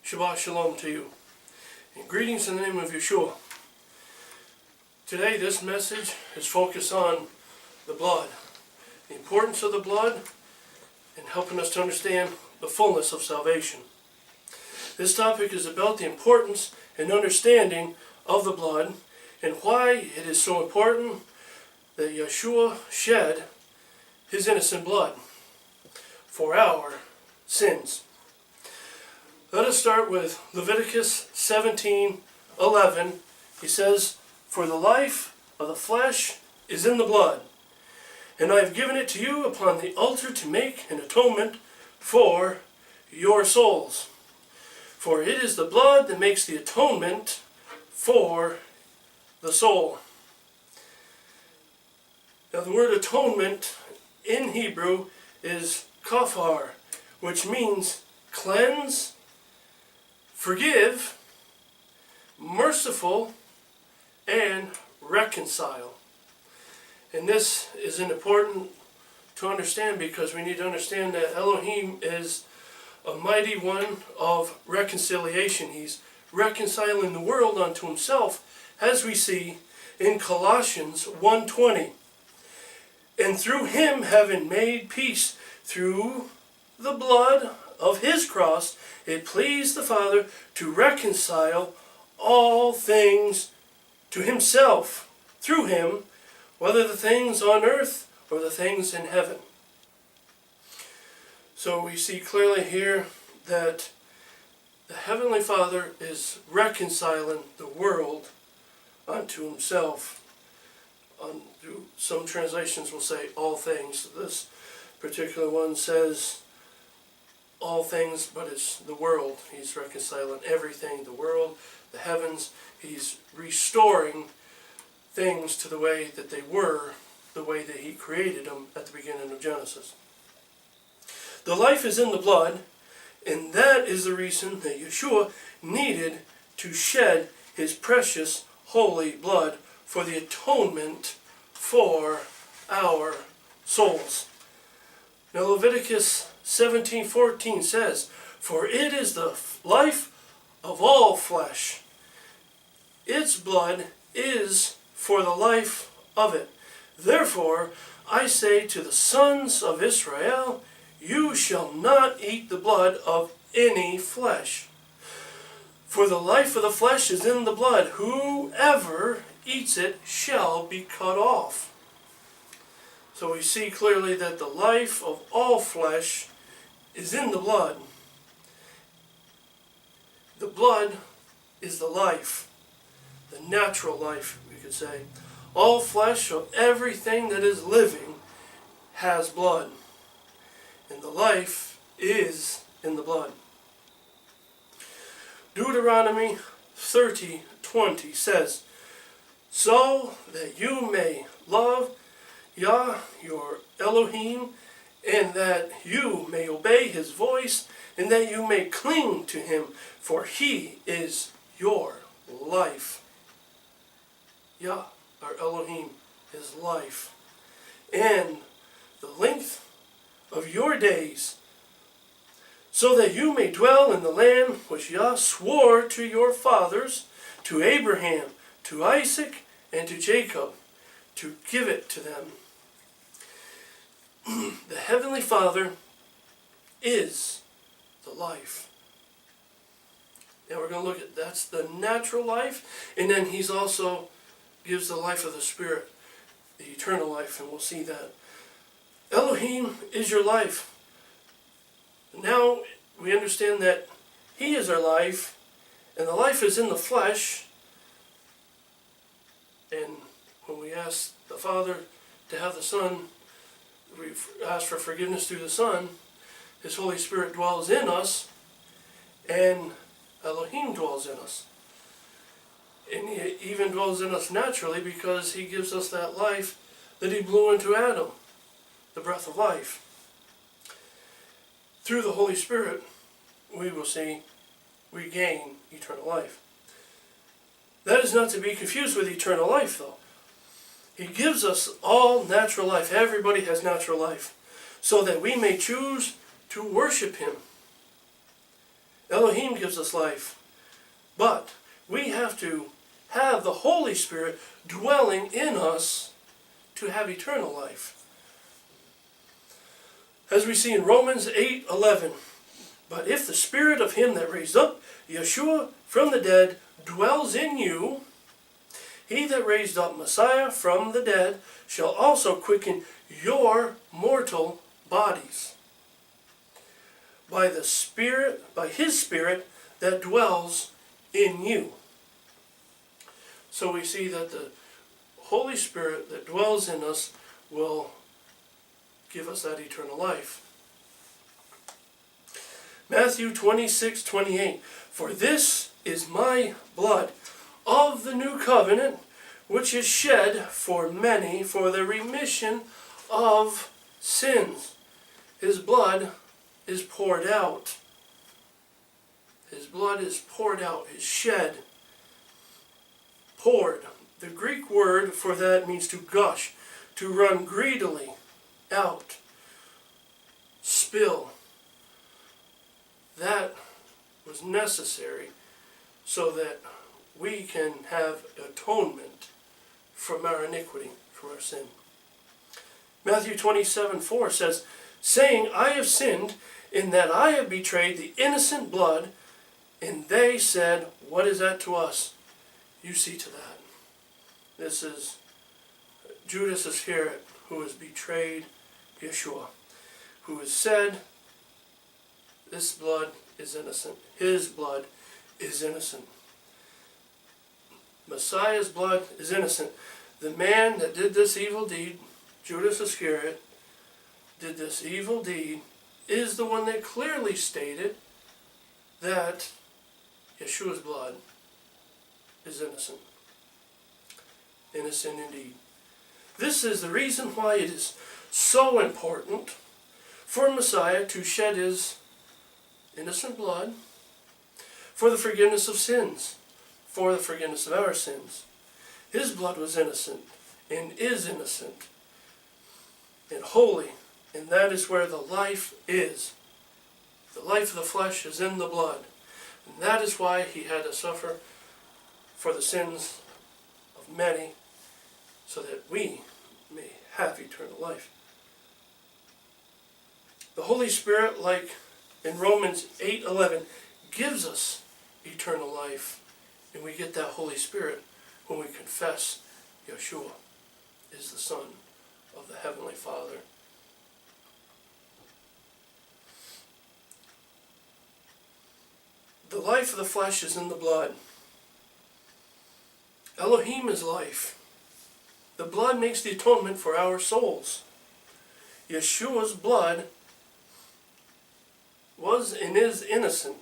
Shabbat Shalom to you. And greetings in the name of Yeshua. Today this message is focused on the blood. The importance of the blood and helping us to understand the fullness of salvation. This topic is about the importance and understanding of the blood and why it is so important that Yeshua shed his innocent blood for our sins. Let us start with Leviticus 17:11. He says, "For the life of the flesh is in the blood, and I have given it to you upon the altar to make an atonement for your souls. For it is the blood that makes the atonement for the soul." Now the word atonement in Hebrew is kafar, which means cleanse, forgive, merciful, and reconcile. And this is important to understand because we need to understand that Elohim is a mighty one of reconciliation. He's reconciling the world unto himself, as we see in Colossians 1:20. "And through him having made peace through the blood of his cross, it pleased the Father to reconcile all things to himself through him, whether the things on earth or the things in heaven." So we see clearly here that the Heavenly Father is reconciling the world unto himself. Some translations will say all things. This particular one says all things, but it's the world. He's reconciling everything, the world, the heavens. He's restoring things to the way that they were, the way that he created them at the beginning of Genesis. The life is in the blood, and that is the reason that Yeshua needed to shed his precious holy blood for the atonement for our souls. Now Leviticus 17:14 says, "For it is the life of all flesh. Its blood is for the life of it. Therefore I say to the sons of Israel, you shall not eat the blood of any flesh. For the life of the flesh is in the blood. Whoever eats it shall be cut off." So we see clearly that the life of all flesh is in the blood. The blood is the life, the natural life, we could say. All flesh of everything that is living has blood, and the life is in the blood. Deuteronomy 30:20 says, "So that you may love Yah, your Elohim, and that you may obey his voice, and that you may cling to him, for he is your life." Yah, our Elohim, is life. "And the length of your days, so that you may dwell in the land which Yah swore to your fathers, to Abraham, to Isaac, and to Jacob, to give it to them." The Heavenly Father is the life. Now we're going to look at that's the natural life, and then he's also gives the life of the Spirit, the eternal life, and we'll see that. Elohim is your life. Now we understand that he is our life, and the life is in the flesh. And when we ask the Father to have the Son, we ask for forgiveness through the Son, his Holy Spirit dwells in us, and Elohim dwells in us. And he even dwells in us naturally because he gives us that life that he blew into Adam, the breath of life. Through the Holy Spirit, we will see, we gain eternal life. That is not to be confused with eternal life, though. He gives us all natural life. Everybody has natural life. So that we may choose to worship him Elohim gives us life. But we have to have the Holy Spirit dwelling in us to have eternal life. As we see in Romans 8:11, but if the Spirit of him that raised up Yeshua from the dead dwells in you, he that raised up Messiah from the dead shall also quicken your mortal bodies by the Spirit, by his Spirit that dwells in you. So we see that the Holy Spirit that dwells in us will give us that eternal life. Matthew 26:28, for this is my blood of the new covenant, which is shed for many for the remission of sins. His blood is poured out. His blood is poured out, is shed, poured. The Greek word for that means to gush, to run greedily out, spill. That was necessary so that we can have atonement from our iniquity, from our sin. Matthew 27:4 says, saying, I have sinned in that I have betrayed the innocent blood. And they said, what is that to us? You see to that. This is Judas Iscariot, who has betrayed Yeshua, who has said, this blood is innocent. His blood is innocent. Messiah's blood is innocent. The man that did this evil deed, Judas Iscariot, did this evil deed, is the one that clearly stated that Yeshua's blood is innocent. Innocent indeed. This is the reason why it is so important for Messiah to shed his innocent blood for the forgiveness of sins, for the forgiveness of our sins. His blood was innocent and is innocent and holy, and that is where the life is. The life of the flesh is in the blood. And that is why he had to suffer for the sins of many, so that we may have eternal life. The Holy Spirit, like in Romans 8:11, gives us eternal life. And we get that Holy Spirit when we confess Yeshua is the Son of the Heavenly Father. The life of the flesh is in the blood. Elohim is life. The blood makes the atonement for our souls. Yeshua's blood was and is innocent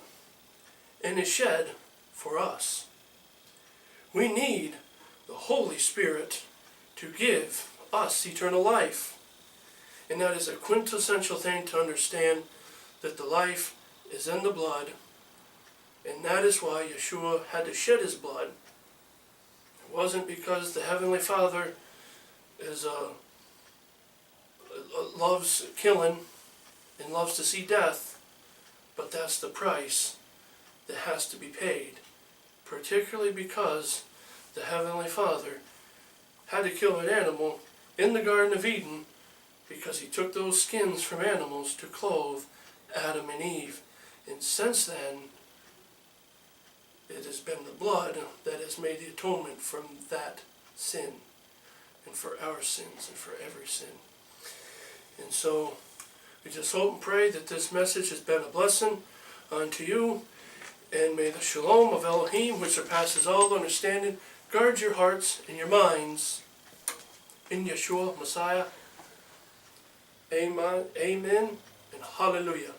and is shed for us. We need the Holy Spirit to give us eternal life. And that is a quintessential thing to understand, that the life is in the blood. And that is why Yeshua had to shed his blood. It wasn't because the Heavenly Father is loves killing and loves to see death, but that's the price that has to be paid. Particularly because the Heavenly Father had to kill an animal in the Garden of Eden, because he took those skins from animals to clothe Adam and Eve. And since then, it has been the blood that has made the atonement from that sin, and for our sins, and for every sin. And so, we just hope and pray that this message has been a blessing unto you, and may the shalom of Elohim, which surpasses all understanding, guard your hearts and your minds in Yeshua, Messiah. Amen, amen, and hallelujah.